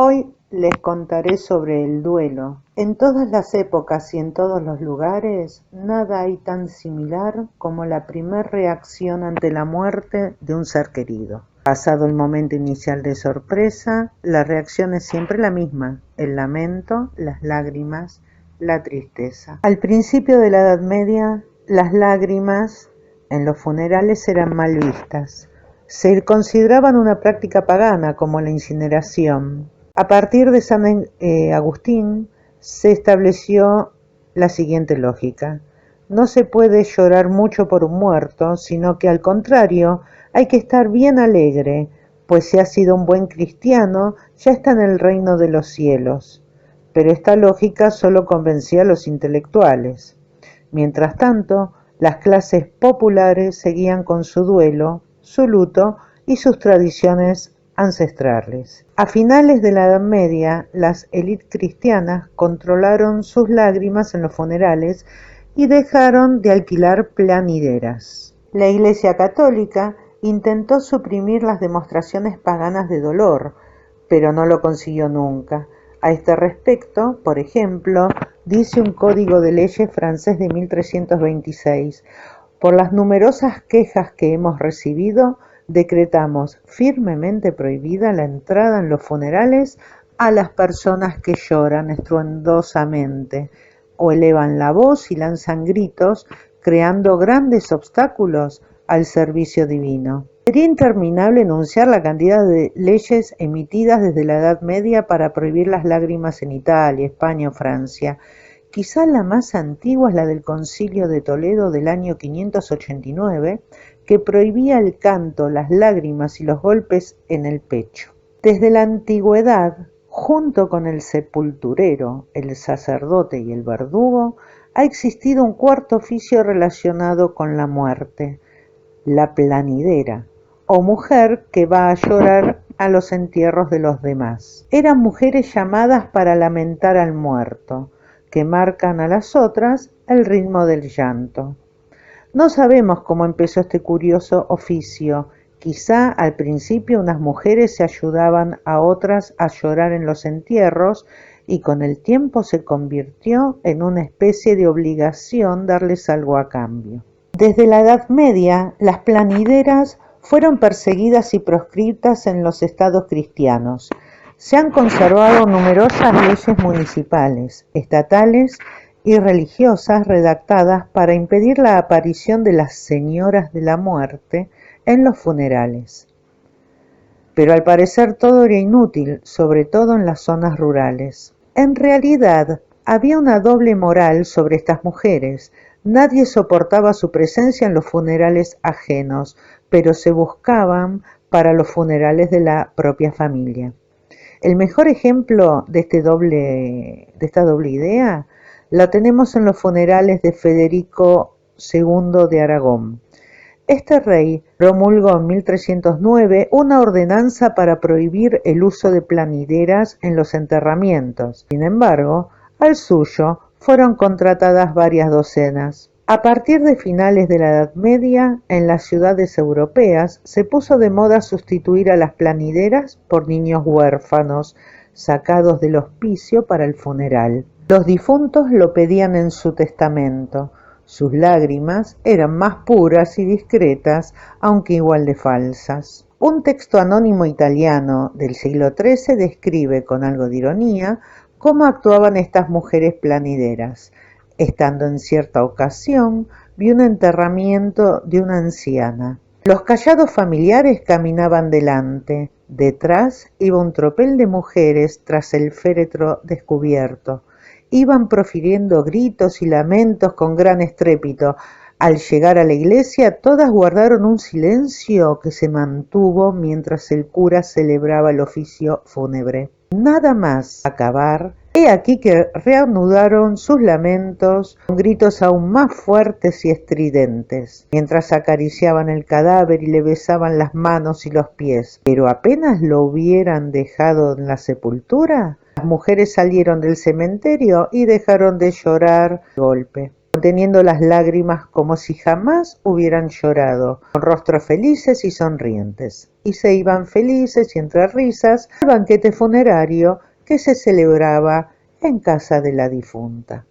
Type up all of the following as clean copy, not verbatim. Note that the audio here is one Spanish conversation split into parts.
Hoy les contaré sobre el duelo. En todas las épocas y en todos los lugares, nada hay tan similar como la primer reacción ante la muerte de un ser querido. Pasado el momento inicial de sorpresa, la reacción es siempre la misma: el lamento, las lágrimas, la tristeza. Al principio de la Edad Media, las lágrimas en los funerales eran mal vistas. Se consideraban una práctica pagana, como la incineración. A partir de San Agustín se estableció la siguiente lógica: no se puede llorar mucho por un muerto, sino que al contrario, hay que estar bien alegre, pues si ha sido un buen cristiano, ya está en el reino de los cielos. Pero esta lógica solo convencía a los intelectuales. Mientras tanto, las clases populares seguían con su duelo, su luto y sus tradiciones ancestrales. A finales de la Edad Media, las élites cristianas controlaron sus lágrimas en los funerales y dejaron de alquilar planideras. La Iglesia Católica intentó suprimir las demostraciones paganas de dolor, pero no lo consiguió nunca. A este respecto, por ejemplo, dice un código de leyes francés de 1326: por las numerosas quejas que hemos recibido, decretamos firmemente prohibida la entrada en los funerales a las personas que lloran estruendosamente o elevan la voz y lanzan gritos, creando grandes obstáculos al servicio divino. Sería interminable enunciar la cantidad de leyes emitidas desde la Edad Media para prohibir las lágrimas en Italia, España o Francia. Quizá la más antigua es la del Concilio de Toledo del año 589, que prohibía el canto, las lágrimas y los golpes en el pecho. Desde la antigüedad, junto con el sepulturero, el sacerdote y el verdugo, ha existido un cuarto oficio relacionado con la muerte: la planidera, o mujer que va a llorar a los entierros de los demás. Eran mujeres llamadas para lamentar al muerto, que marcan a las otras el ritmo del llanto. No sabemos cómo empezó este curioso oficio. Quizá al principio unas mujeres se ayudaban a otras a llorar en los entierros y con el tiempo se convirtió en una especie de obligación darles algo a cambio. Desde la Edad Media, las planideras fueron perseguidas y proscritas en los estados cristianos. Se han conservado numerosas leyes municipales, estatales y religiosas redactadas para impedir la aparición de las señoras de la muerte en los funerales. Pero al parecer todo era inútil, sobre todo en las zonas rurales. En realidad, había una doble moral sobre estas mujeres. Nadie soportaba su presencia en los funerales ajenos, pero se buscaban para los funerales de la propia familia. El mejor ejemplo de esta doble idea la tenemos en los funerales de Federico II de Aragón. Este rey promulgó en 1309 una ordenanza para prohibir el uso de planideras en los enterramientos. Sin embargo, al suyo fueron contratadas varias docenas. A partir de finales de la Edad Media, en las ciudades europeas se puso de moda sustituir a las planideras por niños huérfanos, sacados del hospicio para el funeral. Los difuntos lo pedían en su testamento. Sus lágrimas eran más puras y discretas, aunque igual de falsas. Un texto anónimo italiano del siglo XIII describe, con algo de ironía, cómo actuaban estas mujeres planideras. Estando en cierta ocasión, vi un enterramiento de una anciana. Los callados familiares caminaban delante. Detrás iba un tropel de mujeres tras el féretro descubierto. Iban profiriendo gritos y lamentos con gran estrépito. Al llegar a la iglesia, todas guardaron un silencio que se mantuvo mientras el cura celebraba el oficio fúnebre. Nada más acabar, he aquí que reanudaron sus lamentos con gritos aún más fuertes y estridentes, mientras acariciaban el cadáver y le besaban las manos y los pies. Pero apenas lo hubieran dejado en la sepultura, las mujeres salieron del cementerio y dejaron de llorar de golpe, conteniendo las lágrimas como si jamás hubieran llorado, con rostros felices y sonrientes. y se iban felices y entre risas al banquete funerario que se celebraba en casa de la difunta.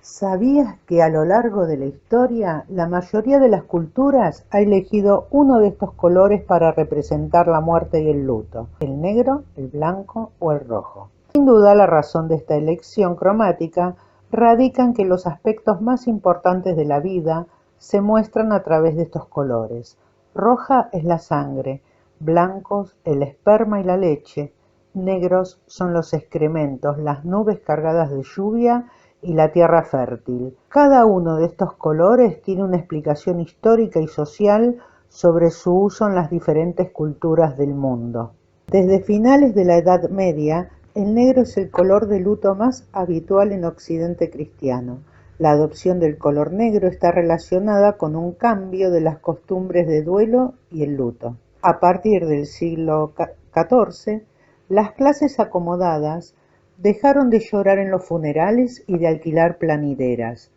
¿Sabías que a lo largo de la historia la mayoría de las culturas ha elegido uno de estos colores para representar la muerte y el luto? El negro, el blanco o el rojo. Sin duda la razón de esta elección cromática radica en que los aspectos más importantes de la vida se muestran a través de estos colores. Roja es la sangre, blancos el esperma y la leche, negros son los excrementos, las nubes cargadas de lluvia y la tierra fértil. Cada uno de estos colores tiene una explicación histórica y social sobre su uso en las diferentes culturas del mundo. Desde finales de la Edad Media, el negro es el color de luto más habitual en Occidente cristiano. La adopción del color negro está relacionada con un cambio de las costumbres de duelo y el luto. A partir del siglo XIV, las clases acomodadas dejaron de llorar en los funerales y de alquilar planideras.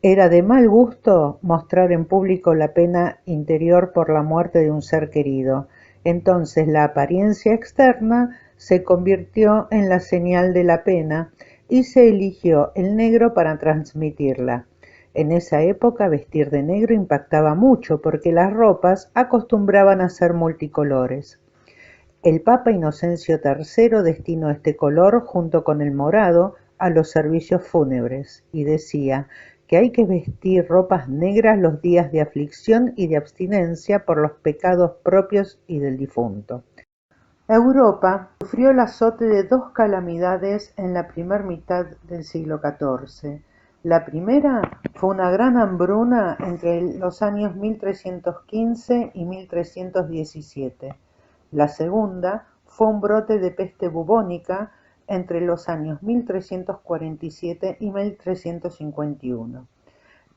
Era de mal gusto mostrar en público la pena interior por la muerte de un ser querido. Entonces la apariencia externa se convirtió en la señal de la pena y se eligió el negro para transmitirla. En esa época vestir de negro impactaba mucho porque las ropas acostumbraban a ser multicolores. El Papa Inocencio III destinó este color junto con el morado a los servicios fúnebres y decía que hay que vestir ropas negras los días de aflicción y de abstinencia por los pecados propios y del difunto. Europa sufrió el azote de dos calamidades en la primera mitad del siglo XIV. La primera fue una gran hambruna entre los años 1315 y 1317. La segunda fue un brote de peste bubónica entre los años 1347 y 1351.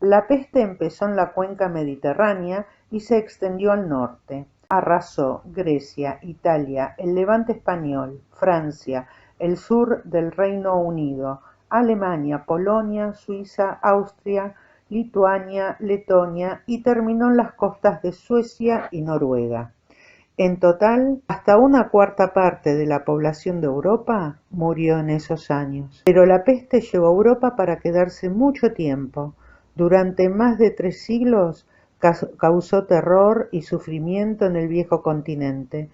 La peste empezó en la cuenca mediterránea y se extendió al norte. Arrasó Grecia, Italia, el Levante español, Francia, el sur del Reino Unido, Alemania, Polonia, Suiza, Austria, Lituania, Letonia y terminó en las costas de Suecia y Noruega. En total, hasta una cuarta parte de la población de Europa murió en esos años. Pero la peste llegó a Europa para quedarse mucho tiempo. Durante más de 3 siglos causó terror y sufrimiento en el viejo continente.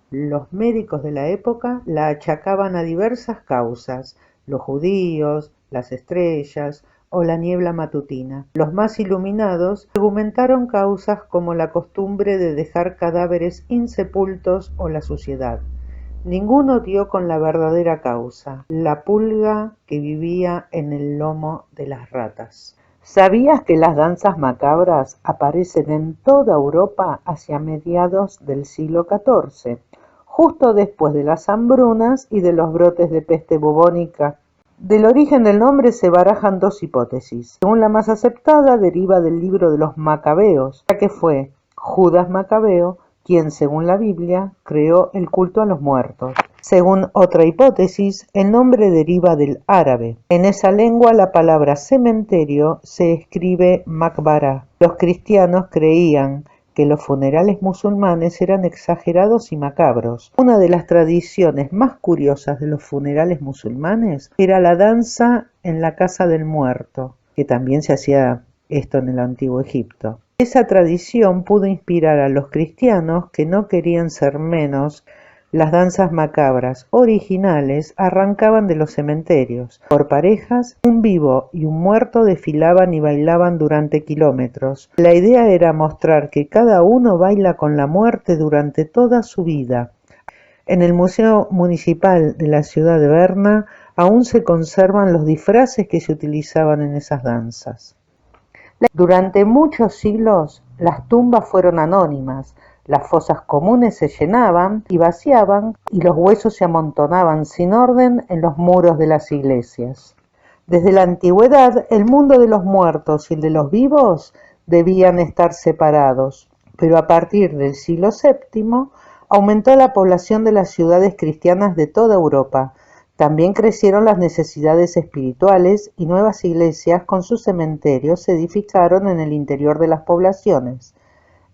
Los médicos de la época la achacaban a diversas causas: los judíos, las estrellas o la niebla matutina. Los más iluminados argumentaron causas como la costumbre de dejar cadáveres insepultos o la suciedad. Ninguno dio con la verdadera causa: la pulga que vivía en el lomo de las ratas. ¿Sabías que las danzas macabras aparecen en toda Europa hacia mediados del siglo XIV, justo después de las hambrunas y de los brotes de peste bubónica? Del origen del nombre se barajan dos hipótesis. Según la más aceptada, deriva del libro de los Macabeos, ya que fue Judas Macabeo quien, según la Biblia, creó el culto a los muertos. Según otra hipótesis, el nombre deriva del árabe. En esa lengua la palabra cementerio se escribe Makbara. Los cristianos creían que los funerales musulmanes eran exagerados y macabros. Una de las tradiciones más curiosas de los funerales musulmanes era la danza en la casa del muerto, que también se hacía esto en el antiguo Egipto. Esa tradición pudo inspirar a los cristianos, que no querían ser menos. Las danzas macabras originales arrancaban de los cementerios. Por parejas, un vivo y un muerto desfilaban y bailaban durante kilómetros. La idea era mostrar que cada uno baila con la muerte durante toda su vida. En el Museo Municipal de la ciudad de Berna aún se conservan los disfraces que se utilizaban en esas danzas. Durante muchos siglos, las tumbas fueron anónimas. Las fosas comunes se llenaban y vaciaban y los huesos se amontonaban sin orden en los muros de las iglesias. Desde la antigüedad, el mundo de los muertos y el de los vivos debían estar separados, pero a partir del siglo VII aumentó la población de las ciudades cristianas de toda Europa. También crecieron las necesidades espirituales y nuevas iglesias con sus cementerios se edificaron en el interior de las poblaciones.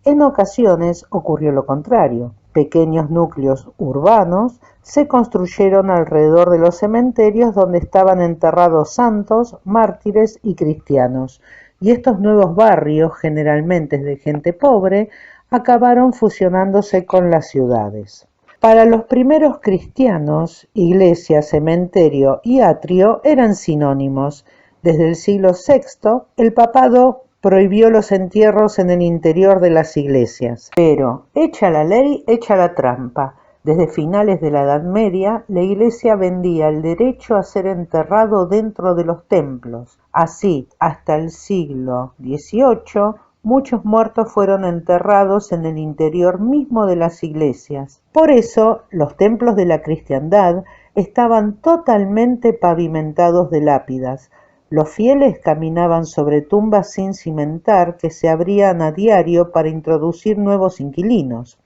En ocasiones ocurrió lo contrario. Pequeños núcleos urbanos se construyeron alrededor de los cementerios donde estaban enterrados santos, mártires y cristianos, y estos nuevos barrios, generalmente de gente pobre, acabaron fusionándose con las ciudades. Para los primeros cristianos, iglesia, cementerio y atrio eran sinónimos. Desde el siglo VI, el papado prohibió los entierros en el interior de las iglesias. Pero, hecha la ley, hecha la trampa. Desde finales de la Edad Media, la Iglesia vendía el derecho a ser enterrado dentro de los templos. Así, hasta el siglo XVIII, muchos muertos fueron enterrados en el interior mismo de las iglesias. Por eso, los templos de la cristiandad estaban totalmente pavimentados de lápidas. Los fieles caminaban sobre tumbas sin cimentar que se abrían a diario para introducir nuevos inquilinos.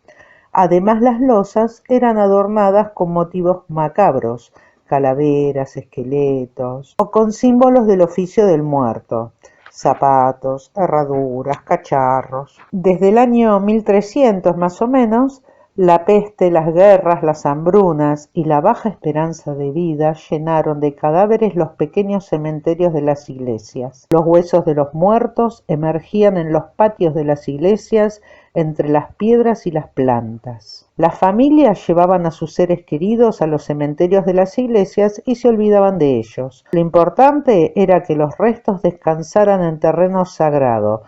Además, las losas eran adornadas con motivos macabros, calaveras, esqueletos, o con símbolos del oficio del muerto, zapatos, herraduras, cacharros. Desde el año 1300 más o menos, la peste, las guerras, las hambrunas y la baja esperanza de vida llenaron de cadáveres los pequeños cementerios de las iglesias. Los huesos de los muertos emergían en los patios de las iglesias entre las piedras y las plantas. Las familias llevaban a sus seres queridos a los cementerios de las iglesias y se olvidaban de ellos. Lo importante era que los restos descansaran en terreno sagrado.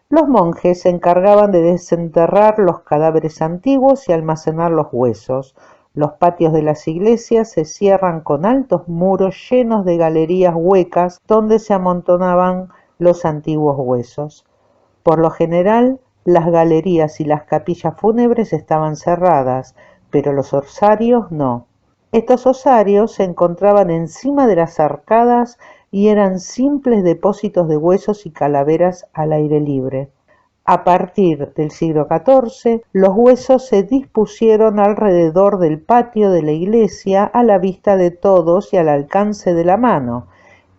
Los monjes se encargaban de desenterrar los cadáveres antiguos y almacenar los huesos. Los patios de las iglesias se cierran con altos muros llenos de galerías huecas donde se amontonaban los antiguos huesos. Por lo general, las galerías y las capillas fúnebres estaban cerradas, pero los osarios no. Estos osarios se encontraban encima de las arcadas y eran simples depósitos de huesos y calaveras al aire libre. A partir del siglo XIV, los huesos se dispusieron alrededor del patio de la iglesia a la vista de todos y al alcance de la mano.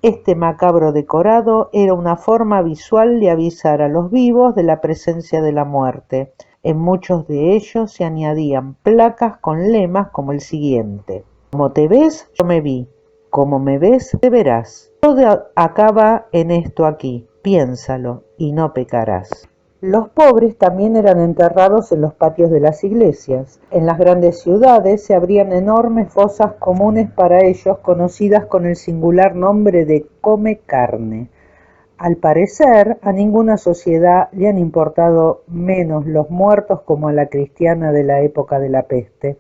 Este macabro decorado era una forma visual de avisar a los vivos de la presencia de la muerte. En muchos de ellos se añadían placas con lemas como el siguiente: como te ves, yo me vi. Como me ves, te verás. Todo acaba en esto aquí. Piénsalo y no pecarás. Los pobres también eran enterrados en los patios de las iglesias. En las grandes ciudades se abrían enormes fosas comunes para ellos, conocidas con el singular nombre de come carne. Al parecer, a ninguna sociedad le han importado menos los muertos como a la cristiana de la época de la peste.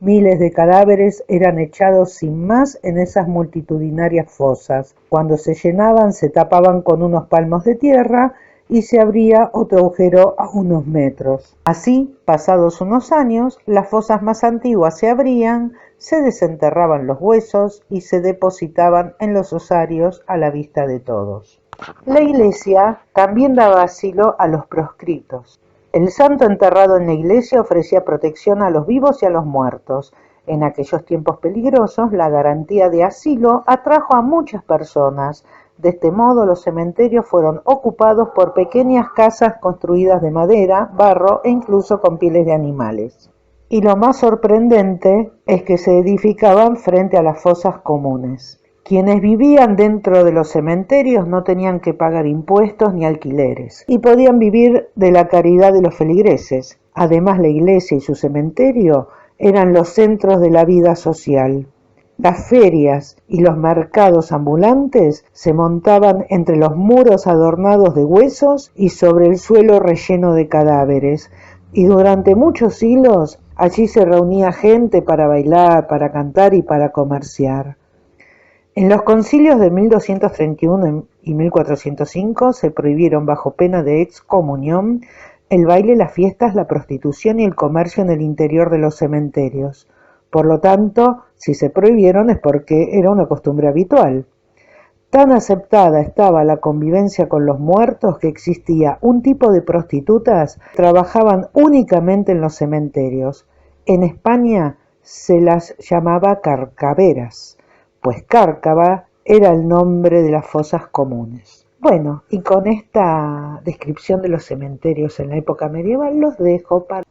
Miles de cadáveres eran echados sin más en esas multitudinarias fosas. Cuando se llenaban, se tapaban con unos palmos de tierra y se abría otro agujero a unos metros. Así, pasados unos años, las fosas más antiguas se abrían, se desenterraban los huesos y se depositaban en los osarios a la vista de todos. La Iglesia también daba asilo a los proscritos. El santo enterrado en la iglesia ofrecía protección a los vivos y a los muertos. En aquellos tiempos peligrosos, la garantía de asilo atrajo a muchas personas. De este modo, los cementerios fueron ocupados por pequeñas casas construidas de madera, barro e incluso con pieles de animales. Y lo más sorprendente es que se edificaban frente a las fosas comunes. Quienes vivían dentro de los cementerios no tenían que pagar impuestos ni alquileres y podían vivir de la caridad de los feligreses. Además, la iglesia y su cementerio eran los centros de la vida social. Las ferias y los mercados ambulantes se montaban entre los muros adornados de huesos y sobre el suelo relleno de cadáveres. Y durante muchos siglos allí se reunía gente para bailar, para cantar y para comerciar. En los concilios de 1231 y 1405 se prohibieron bajo pena de excomunión el baile, las fiestas, la prostitución y el comercio en el interior de los cementerios. Por lo tanto, si se prohibieron es porque era una costumbre habitual. Tan aceptada estaba la convivencia con los muertos que existía un tipo de prostitutas que trabajaban únicamente en los cementerios. En España se las llamaba carcaveras, pues cárcava era el nombre de las fosas comunes. Bueno, y con esta descripción de los cementerios en la época medieval los dejo para